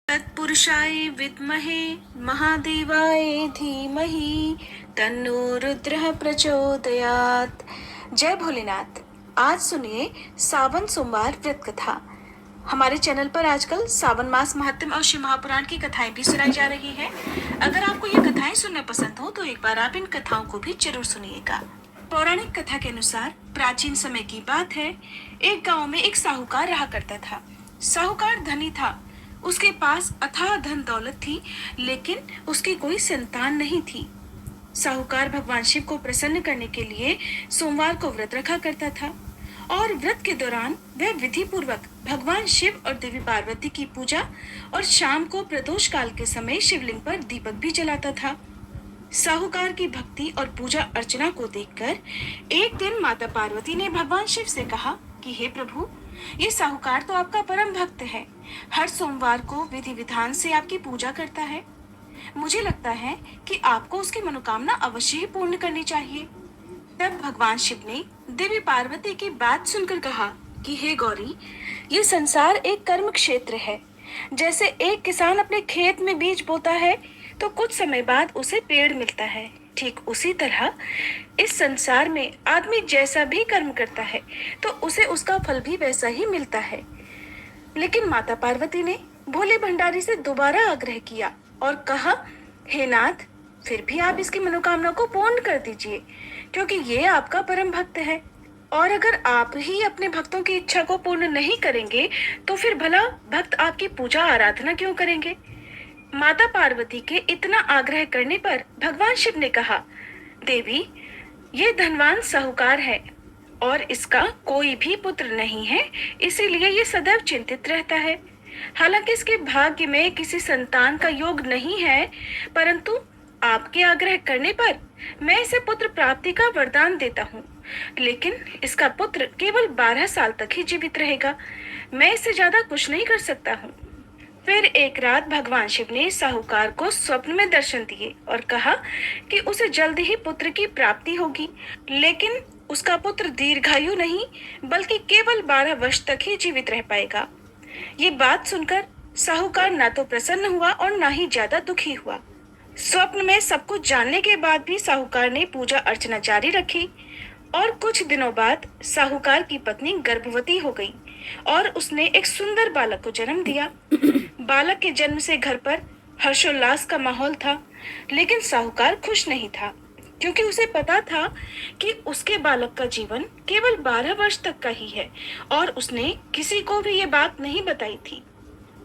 तत्पुरुषाय विद्महे महादेवाय धीमहि तन्नो रुद्रः प्रचोदयात्। जय भोलेनाथ। आज सुनिए सावन सोमवार व्रत कथा। हमारे चैनल पर आजकल सावन मास महात्म्य और शिव महापुराण की कथाएं भी सुनाई जा रही है। अगर आपको ये कथाएं सुनना पसंद हो तो एक बार आप इन कथाओं को भी जरूर सुनिएगा। पौराणिक कथा के अनुसार प्राचीन समय की बात है। एक गांव में एक साहूकार रहा करता था। साहूकार धनी था। उसके पास अथाह धन दौलत थी, लेकिन उसकी कोई संतान नहीं थी। साहूकार भगवान शिव को प्रसन्न करने के लिए सोमवार को व्रत रखा करता था और व्रत के दौरान वह विधि पूर्वक भगवान शिव और देवी पार्वती की पूजा और शाम को प्रदोष काल के समय शिवलिंग पर दीपक भी जलाता था। साहूकार की भक्ति और पूजा अर्चना को देखकर एक दिन माता पार्वती ने भगवान शिव से कहा कि हे प्रभु, ये साहूकार तो आपका परम भक्त है। हर सोमवार को विधि विधान से आपकी पूजा करता है। मुझे लगता है कि आपको उसकी मनोकामना अवश्य ही पूर्ण करनी चाहिए। तब भगवान शिव ने देवी पार्वती की बात सुनकर कहा कि हे गौरी, ये संसार एक कर्म क्षेत्र है। जैसे एक किसान अपने खेत में बीज बोता है तो कुछ समय बाद उसे पेड़ मिलता है, ठीक उसी तरह इस संसार में आदमी जैसा भी कर्म करता है तो उसे उसका फल भी वैसा ही मिलता है। लेकिन माता पार्वती ने भोले भंडारी से दोबारा आग्रह किया और कहा, हे नाथ, फिर भी आप इसकी मनोकामना को पूर्ण कर दीजिए, क्योंकि ये आपका परम भक्त है। और अगर आप ही अपने भक्तों की इच्छा को पूर्ण नहीं करेंगे तो फिर भला भक्त आपकी पूजा आराधना क्यों करेंगे। माता पार्वती के इतना आग्रह करने पर भगवान शिव ने कहा, देवी, ये धनवान साहूकार है और इसका कोई भी पुत्र नहीं है, इसीलिए ये सदैव चिंतित रहता है। हालांकि इसके भाग्य में किसी संतान का योग नहीं है, परंतु आपके आग्रह करने पर मैं इसे पुत्र प्राप्ति का वरदान देता हूँ। लेकिन इसका पुत्र केवल 12 साल तक ही जीवित रहेगा। मैं इससे ज्यादा कुछ नहीं कर सकता हूँ। फिर एक रात भगवान शिव ने साहूकार को स्वप्न में दर्शन दिए और कहा कि उसे जल्द ही पुत्र की प्राप्ति होगी, लेकिन उसका पुत्र दीर्घायु नहीं बल्कि केवल 12 वर्ष तक ही जीवित रह पाएगा। ये बात सुनकर साहूकार ना तो प्रसन्न हुआ और ना ही ज्यादा दुखी हुआ। स्वप्न में सब कुछ जानने के बाद भी साहूकार ने पूजा अर्चना जारी रखी और कुछ दिनों बाद साहूकार की पत्नी गर्भवती हो गई और उसने एक सुंदर बालक को जन्म दिया। बालक के जन्म से घर पर हर्षोल्लास का माहौल था, लेकिन साहूकार खुश नहीं था, क्योंकि उसे पता था कि उसके बालक का जीवन केवल 12 वर्ष तक का ही है और उसने किसी को भी ये बात नहीं बताई थी।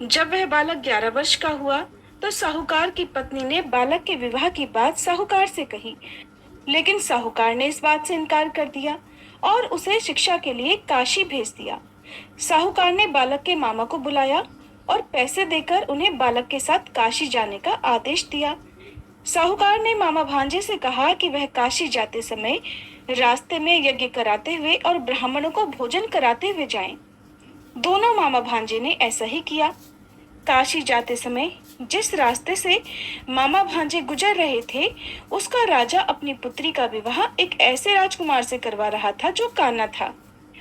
जब वह बालक 11 वर्ष का हुआ तो साहूकार की पत्नी ने बालक के विवाह की बात साहूकार से कही, लेकिन साहूकार ने इस बात से इनकार कर दिया और उसे शिक्षा के लिए काशी भेज दिया। साहूकार ने बालक के मामा को बुलाया और पैसे देकर उन्हें बालक के साथ काशी जाने का आदेश दिया। साहूकार ने मामा भांजे से कहा कि वह काशी जाते समय रास्ते में यज्ञ कराते हुए और ब्राह्मणों को भोजन कराते हुए जाएं। दोनों मामा भांजे ने ऐसा ही किया। काशी जाते समय जिस रास्ते से मामा भांजे गुजर रहे थे, उसका राजा अपनी पुत्री का विवाह एक ऐसे राजकुमार से करवा रहा था जो काना था।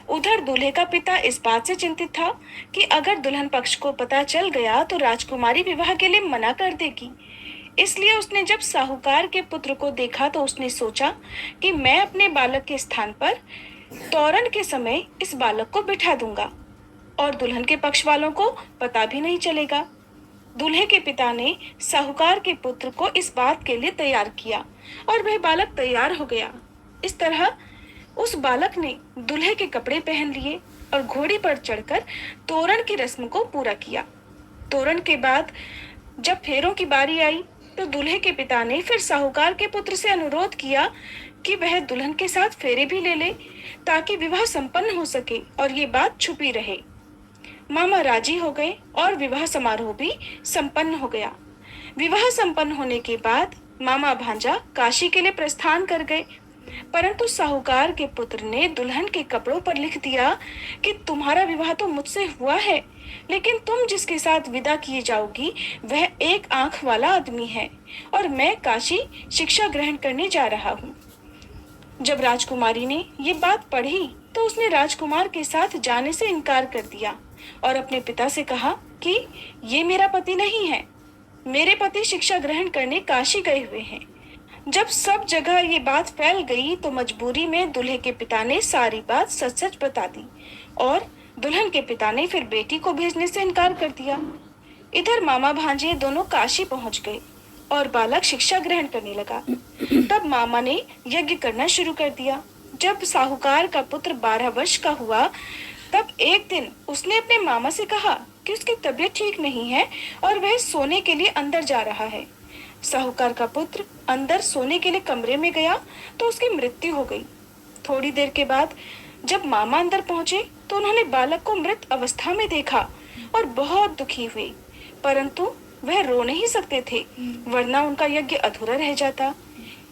उधर दूल्हे का पिता इस बात से चिंतित था कि अगर दुल्हन पक्ष को पता चल गया तो राजकुमारी विवाह के लिए मना कर देगी। इसलिए उसने जब साहूकार के पुत्र को देखा तो उसने सोचा कि मैं अपने बालक के स्थान पर तोरण के समय इस बालक को बिठा दूंगा और दुल्हन के पक्ष वालों को पता भी नहीं चलेगा। दूल्हे के पिता ने साहूकार के पुत्र को इस बात के लिए तैयार किया और वह बालक तैयार हो गया। इस तरह उस बालक ने दूल्हे के कपड़े पहन लिए और घोड़ी पर चढ़कर तोरण की रस्म को पूरा किया। तोरण के बाद जब फेरों की बारी आई तो दूल्हे के पिता ने फिर साहूकार के पुत्र से अनुरोध किया कि वह दुल्हन के साथ फेरे भी ले ले, ताकि विवाह संपन्न हो सके और ये बात छुपी रहे। मामा राजी हो गए और विवाह समारोह भी संपन्न हो गया। विवाह संपन्न होने के बाद मामा भांजा काशी के लिए प्रस्थान कर गए, परंतु साहूकार के पुत्र ने दुल्हन के कपड़ों पर लिख दिया कि तुम्हारा विवाह तो मुझसे हुआ है, लेकिन तुम जिसके साथ विदा किए जाओगी वह एक आंख वाला आदमी है और मैं काशी शिक्षा ग्रहण करने जा रहा हूँ। जब राजकुमारी ने ये बात पढ़ी तो उसने राजकुमार के साथ जाने से इनकार कर दिया और अपने पिता से कहा कि ये मेरा पति नहीं है, मेरे पति शिक्षा ग्रहण करने काशी गए हुए हैं। जब सब जगह ये बात फैल गई तो मजबूरी में दूल्हे के पिता ने सारी बात सच सच बता दी और दुल्हन के पिता ने फिर बेटी को भेजने से इनकार कर दिया। इधर मामा भांजे दोनों काशी पहुंच गए और बालक शिक्षा ग्रहण करने लगा। तब मामा ने यज्ञ करना शुरू कर दिया। जब साहूकार का पुत्र 12 वर्ष का हुआ तब एक दिन उसने अपने मामा से कहा कि उसकी तबीयत ठीक नहीं है और वह सोने के लिए अंदर जा रहा है। साहूकार का पुत्र अंदर सोने के लिए कमरे में गया तो उसकी मृत्यु हो गई। थोड़ी देर के बाद जब मामा अंदर पहुंचे तो उन्होंने बालक को मृत अवस्था में देखा और बहुत दुखी हुए, परंतु वह रो नहीं सकते थे वरना उनका यज्ञ अधूरा रह जाता।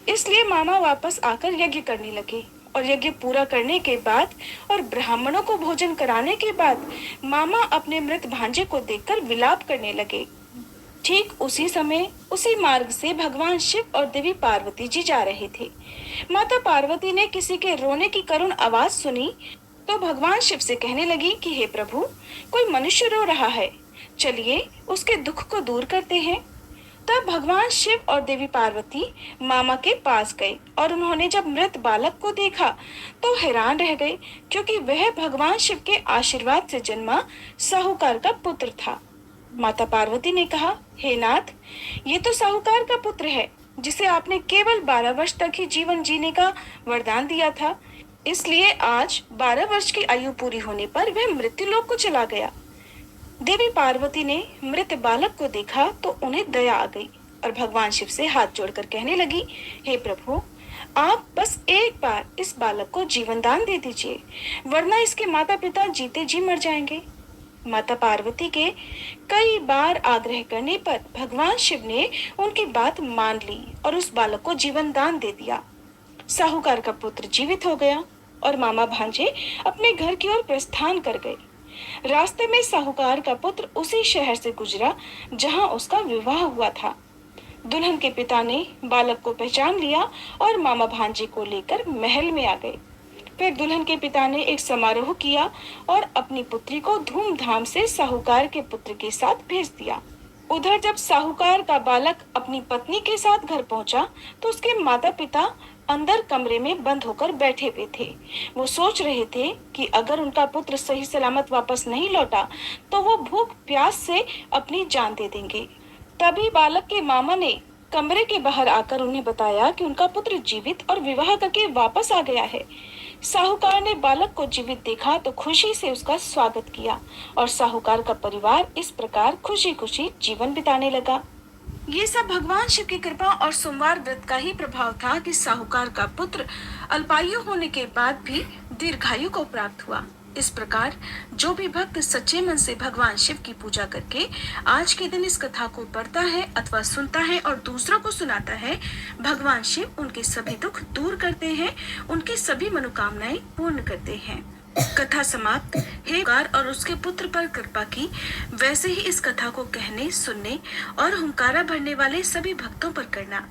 इसलिए मामा वापस आकर यज्ञ करने लगे और यज्ञ पूरा करने के बाद और ब्राह्मणों को भोजन कराने के बाद मामा अपने मृत भांजे को देखकर विलाप करने लगे। ठीक उसी समय उसी मार्ग से भगवान शिव और देवी पार्वती जी जा रहे थे। माता पार्वती ने किसी के रोने की करुण आवाज सुनी तो भगवान शिव से कहने लगी कि हे प्रभु, कोई मनुष्य रो रहा है, चलिए उसके दुख को दूर करते हैं। तब भगवान शिव और देवी पार्वती मामा के पास गए और उन्होंने जब मृत बालक को देखा तो हैरान रह गए, क्योंकि वह भगवान शिव के आशीर्वाद से जन्मा साहूकार का पुत्र था। माता पार्वती ने कहा, हे नाथ, ये तो साहूकार का पुत्र है जिसे आपने केवल 12 वर्ष तक ही जीवन जीने का वरदान दिया था, इसलिए आज 12 वर्ष की आयु पूरी होने पर वह मृत्यु लोक को चला गया। देवी पार्वती ने मृत बालक को देखा तो उन्हें दया आ गई और भगवान शिव से हाथ जोड़कर कहने लगी, हे प्रभु, आप बस एक बार इस बालक को जीवन दान दे दीजिए, वरना इसके माता पिता जीते जी मर जाएंगे। माता पार्वती के कई बार आग्रह करने पर भगवान शिव ने उनकी बात मान ली और उस बालक को जीवन दान दे दिया। साहूकार का पुत्र जीवित हो गया और मामा भांजे अपने घर की ओर प्रस्थान कर गए। रास्ते में साहूकार का पुत्र उसी शहर से गुजरा जहां उसका विवाह हुआ था। दुल्हन के पिता ने बालक को पहचान लिया और मामा भांजे को लेकर महल में आ गए। फिर दुल्हन के पिता ने एक समारोह किया और अपनी पुत्री को धूमधाम से साहूकार के पुत्र के साथ भेज दिया। उधर जब साहूकार का बालक अपनी पत्नी के साथ घर पहुंचा तो उसके माता पिता अंदर कमरे में बंद होकर बैठे हुए थे। वो सोच रहे थे कि अगर उनका पुत्र सही सलामत वापस नहीं लौटा तो वो भूख प्यास से अपनी जान दे देंगे। तभी बालक के मामा ने कमरे के बाहर आकर उन्हें बताया कि उनका पुत्र जीवित और विवाह करके वापस आ गया है। साहूकार ने बालक को जीवित देखा तो खुशी से उसका स्वागत किया और साहूकार का परिवार इस प्रकार खुशी खुशी जीवन बिताने लगा। ये सब भगवान शिव की कृपा और सोमवार व्रत का ही प्रभाव था कि साहूकार का पुत्र अल्पायु होने के बाद भी दीर्घायु को प्राप्त हुआ। इस प्रकार जो भी भक्त सच्चे मन से भगवान शिव की पूजा करके आज के दिन इस कथा को पढ़ता है अथवा सुनता है और दूसरों को सुनाता है, भगवान शिव उनके सभी दुख दूर करते हैं, उनकी सभी मनोकामनाएं पूर्ण करते हैं। कथा समाप्त। हे हुंकार और उसके पुत्र पर कृपा की, वैसे ही इस कथा को कहने, सुनने और हुंकारा भरने वाले सभी भक्तों पर करना।